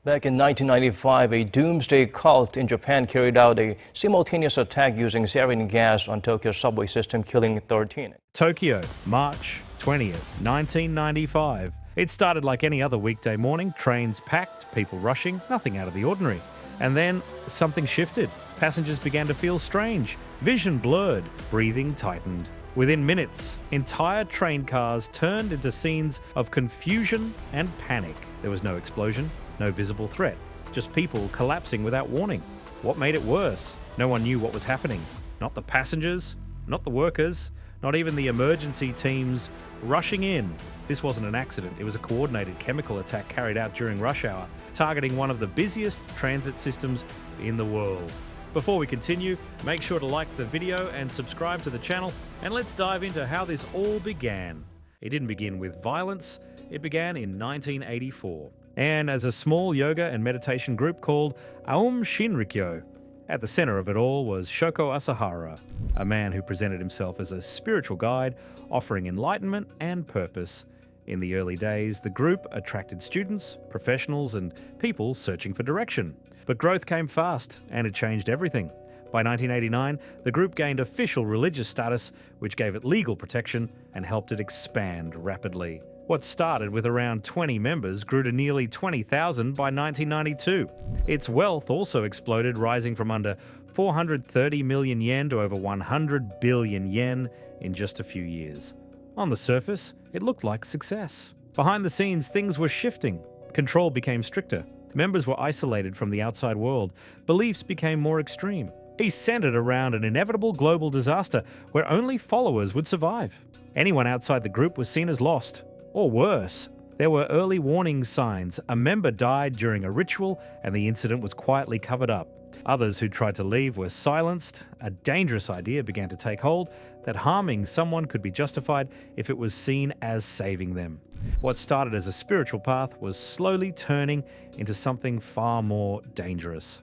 Back in 1995, a doomsday cult in Japan carried out a simultaneous attack using sarin gas on Tokyo's subway system, killing 13. Tokyo, March 20th, 1995. It started like any other weekday morning, trains packed, people rushing, nothing out of the ordinary. And then something shifted. Passengers began to feel strange, vision blurred, breathing tightened. Within minutes, entire train cars turned into scenes of confusion and panic. There was no explosion, no visible threat, just people collapsing without warning. What made it worse? No one knew what was happening. Not the passengers, not the workers, not even the emergency teams rushing in. This wasn't an accident, it was a coordinated chemical attack carried out during rush hour, targeting one of the busiest transit systems in the world. Before we continue, make sure to like the video and subscribe to the channel, and let's dive into how this all began. It didn't begin with violence, it began in 1984, and as a small yoga and meditation group called Aum Shinrikyo. At the center of it all was Shoko Asahara, a man who presented himself as a spiritual guide, offering enlightenment and purpose. In the early days, the group attracted students, professionals, and people searching for direction. But growth came fast, and it changed everything. By 1989, the group gained official religious status, which gave it legal protection and helped it expand rapidly. What started with around 20 members grew to nearly 20,000 by 1992. Its wealth also exploded, rising from under 430 million yen to over 100 billion yen in just a few years. On the surface, it looked like success. Behind the scenes, things were shifting. Control became stricter. Members were isolated from the outside world. Beliefs became more extreme. It centered around an inevitable global disaster where only followers would survive. Anyone outside the group was seen as lost. Or worse, there were early warning signs. A member died during a ritual and the incident was quietly covered up. Others who tried to leave were silenced. A dangerous idea began to take hold that harming someone could be justified if it was seen as saving them. What started as a spiritual path was slowly turning into something far more dangerous.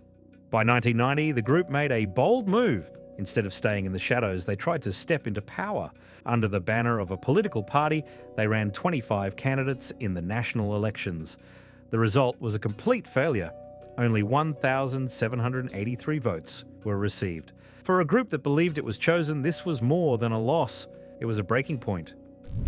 By 1990, the group made a bold move. Instead of staying in the shadows, they tried to step into power. Under the banner of a political party, they ran 25 candidates in the national elections. The result was a complete failure. Only 1,783 votes were received. For a group that believed it was chosen, this was more than a loss. It was a breaking point.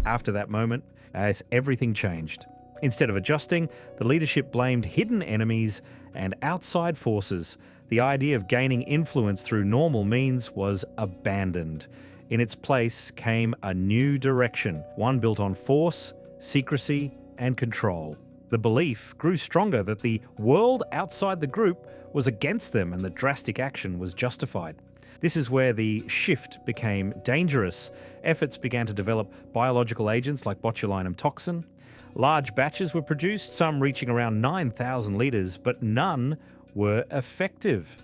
After that moment, as everything changed. Instead of adjusting, the leadership blamed hidden enemies and outside forces. The idea of gaining influence through normal means was abandoned. In its place came a new direction, one built on force, secrecy, and control. The belief grew stronger that the world outside the group was against them and that drastic action was justified. This is where the shift became dangerous. Efforts began to develop biological agents like botulinum toxin. Large batches were produced, some reaching around 9,000 litres, but none were effective.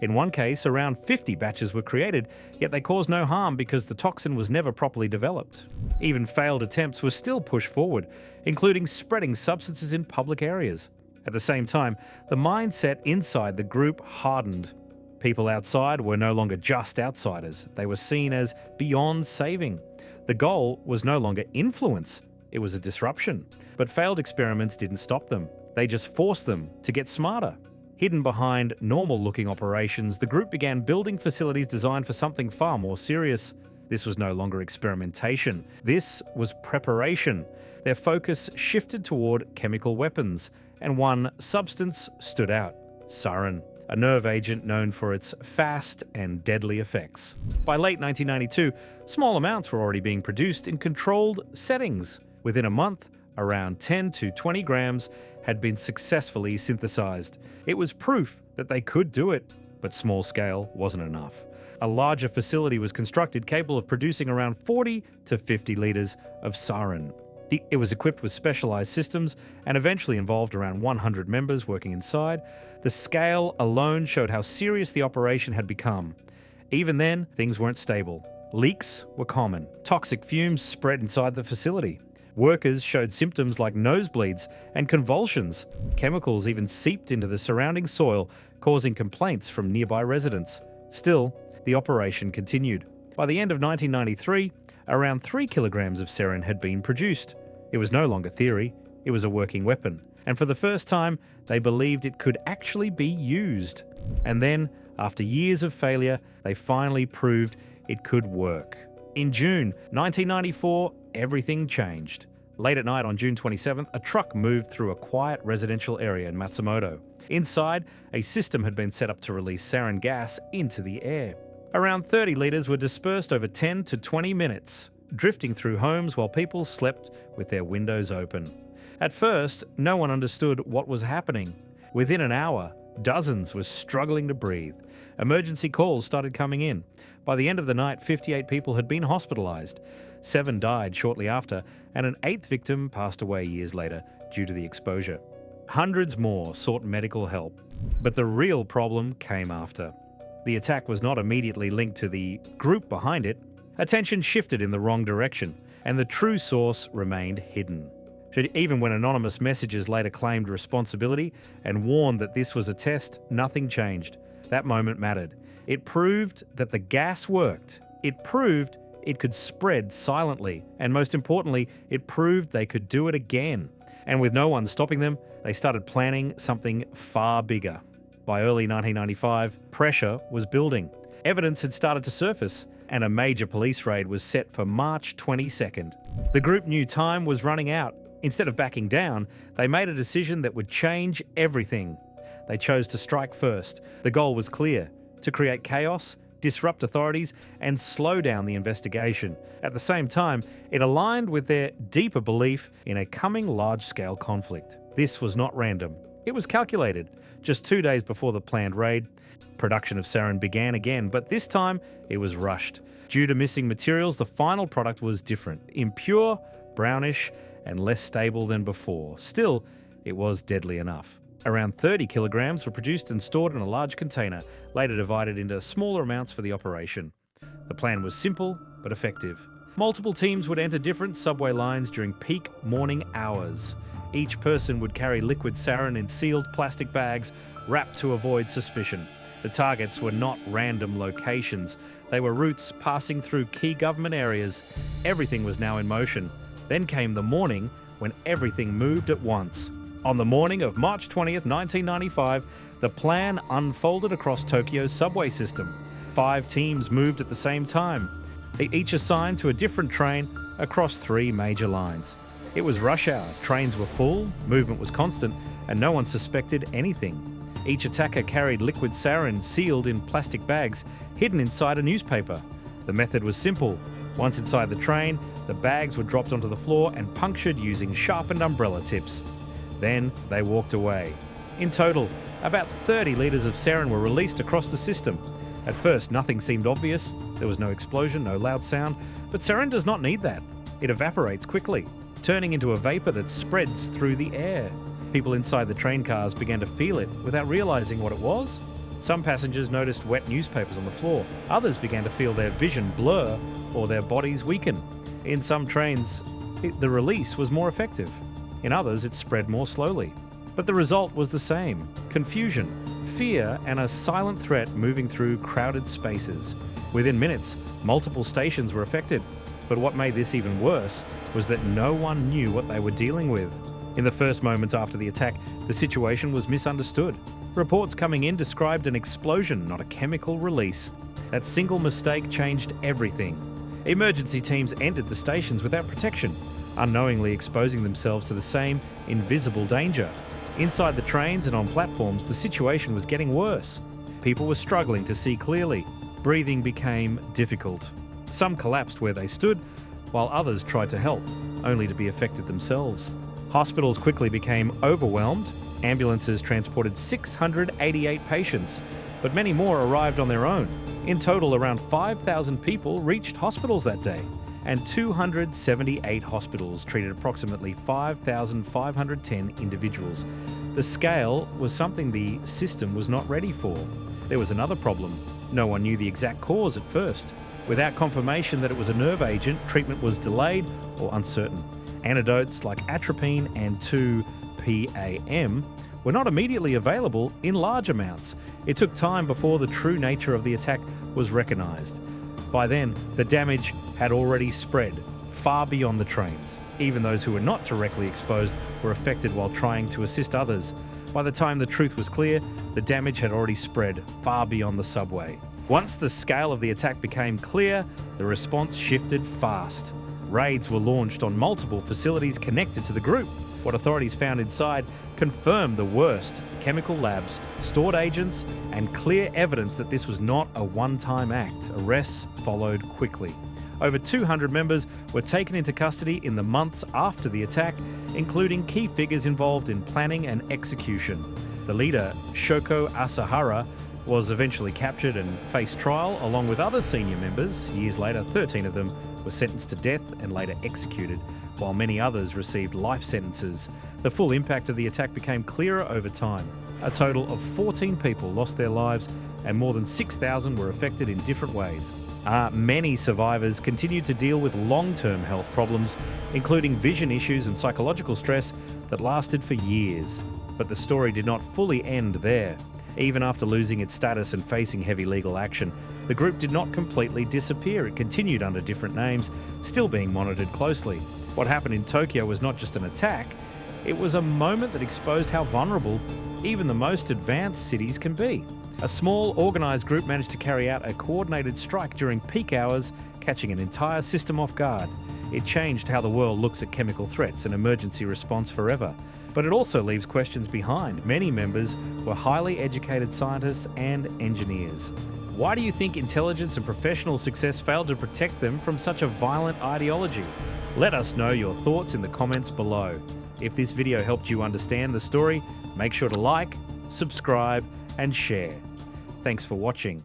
In one case, around 50 batches were created, yet they caused no harm because the toxin was never properly developed. Even failed attempts were still pushed forward, including spreading substances in public areas. At the same time, the mindset inside the group hardened. People outside were no longer just outsiders. They were seen as beyond saving. The goal was no longer influence, it was a disruption. But failed experiments didn't stop them. They just forced them to get smarter. Hidden behind normal-looking operations, the group began building facilities designed for something far more serious. This was no longer experimentation. This was preparation. Their focus shifted toward chemical weapons, and one substance stood out: Sarin, a nerve agent known for its fast and deadly effects. By late 1992, small amounts were already being produced in controlled settings. Within a month, around 10 to 20 grams had been successfully synthesized. It was proof that they could do it, but small scale wasn't enough. A larger facility was constructed capable of producing around 40 to 50 litres of sarin. It was equipped with specialized systems and eventually involved around 100 members working inside. The scale alone showed how serious the operation had become. Even then, things weren't stable. Leaks were common. Toxic fumes spread inside the facility. Workers showed symptoms like nosebleeds and convulsions. Chemicals even seeped into the surrounding soil, causing complaints from nearby residents. Still, the operation continued. By the end of 1993, around 3 kilograms of sarin had been produced. It was no longer theory, it was a working weapon. And for the first time, they believed it could actually be used. And then, after years of failure, they finally proved it could work. In June 1994, everything changed. Late at night on June 27th, a truck moved through a quiet residential area in Matsumoto. Inside, a system had been set up to release sarin gas into the air. Around 30 litres were dispersed over 10 to 20 minutes, drifting through homes while people slept with their windows open. At first, no one understood what was happening. Within an hour, dozens were struggling to breathe. Emergency calls started coming in. By the end of the night, 58 people had been hospitalised. 7 died shortly after, and an 8th victim passed away years later due to the exposure. Hundreds more sought medical help, but the real problem came after. The attack was not immediately linked to the group behind it. Attention shifted in the wrong direction, and the true source remained hidden. Even when anonymous messages later claimed responsibility and warned that this was a test, nothing changed. That moment mattered. It proved that the gas worked. It proved it could spread silently. And most importantly, it proved they could do it again. And with no one stopping them, they started planning something far bigger. By early 1995, pressure was building. Evidence had started to surface, and a major police raid was set for March 22nd. The group knew time was running out. Instead of backing down, they made a decision that would change everything. They chose to strike first. The goal was clear: to create chaos, disrupt authorities, and slow down the investigation. At the same time, it aligned with their deeper belief in a coming large-scale conflict. This was not random. It was calculated. Just 2 days before the planned raid, production of sarin began again, but this time it was rushed. Due to missing materials, the final product was different: impure, brownish, and less stable than before. Still, it was deadly enough. Around 30 kilograms were produced and stored in a large container, later divided into smaller amounts for the operation. The plan was simple, but effective. Multiple teams would enter different subway lines during peak morning hours. Each person would carry liquid sarin in sealed plastic bags, wrapped to avoid suspicion. The targets were not random locations. They were routes passing through key government areas. Everything was now in motion. Then came the morning when everything moved at once. On the morning of March 20th, 1995, the plan unfolded across Tokyo's subway system. 5 teams moved at the same time, each assigned to a different train across 3 major lines. It was rush hour, trains were full, movement was constant, and no one suspected anything. Each attacker carried liquid sarin sealed in plastic bags, hidden inside a newspaper. The method was simple. Once inside the train, the bags were dropped onto the floor and punctured using sharpened umbrella tips. Then they walked away. In total, about 30 litres of sarin were released across the system. At first, nothing seemed obvious. There was no explosion, no loud sound. But sarin does not need that. It evaporates quickly, turning into a vapour that spreads through the air. People inside the train cars began to feel it without realising what it was. Some passengers noticed wet newspapers on the floor. Others began to feel their vision blur or their bodies weaken. In some trains, the release was more effective. In others, it spread more slowly. But the result was the same: confusion, fear, and a silent threat moving through crowded spaces. Within minutes, multiple stations were affected. But what made this even worse was that no one knew what they were dealing with. In the first moments after the attack, the situation was misunderstood. Reports coming in described an explosion, not a chemical release. That single mistake changed everything. Emergency teams entered the stations without protection, unknowingly exposing themselves to the same invisible danger. Inside the trains and on platforms, the situation was getting worse. People were struggling to see clearly. Breathing became difficult. Some collapsed where they stood, while others tried to help, only to be affected themselves. Hospitals quickly became overwhelmed. Ambulances transported 688 patients, but many more arrived on their own. In total, around 5,000 people reached hospitals that day, and 278 hospitals treated approximately 5,510 individuals. The scale was something the system was not ready for. There was another problem. No one knew the exact cause at first. Without confirmation that it was a nerve agent, treatment was delayed or uncertain. Antidotes like atropine and 2-PAM were not immediately available in large amounts. It took time before the true nature of the attack was recognized. By then, the damage had already spread far beyond the trains. Even those who were not directly exposed were affected while trying to assist others. By the time the truth was clear, the damage had already spread far beyond the subway. Once the scale of the attack became clear, the response shifted fast. Raids were launched on multiple facilities connected to the group. What authorities found inside confirmed the worst: chemical labs, stored agents, and clear evidence that this was not a one-time act. Arrests followed quickly. Over 200 members were taken into custody in the months after the attack, including key figures involved in planning and execution. The leader, Shoko Asahara, was eventually captured and faced trial along with other senior members. Years later, 13 of them were sentenced to death and later executed, while many others received life sentences. The full impact of the attack became clearer over time. A total of 14 people lost their lives and more than 6,000 were affected in different ways. Many survivors continued to deal with long-term health problems, including vision issues and psychological stress that lasted for years. But the story did not fully end there. Even after losing its status and facing heavy legal action, the group did not completely disappear. It continued under different names, still being monitored closely. What happened in Tokyo was not just an attack, it was a moment that exposed how vulnerable even the most advanced cities can be. A small, organised group managed to carry out a coordinated strike during peak hours, catching an entire system off guard. It changed how the world looks at chemical threats and emergency response forever. But it also leaves questions behind. Many members were highly educated scientists and engineers. Why do you think intelligence and professional success failed to protect them from such a violent ideology? Let us know your thoughts in the comments below. If this video helped you understand the story, make sure to like, subscribe, and share. Thanks for watching.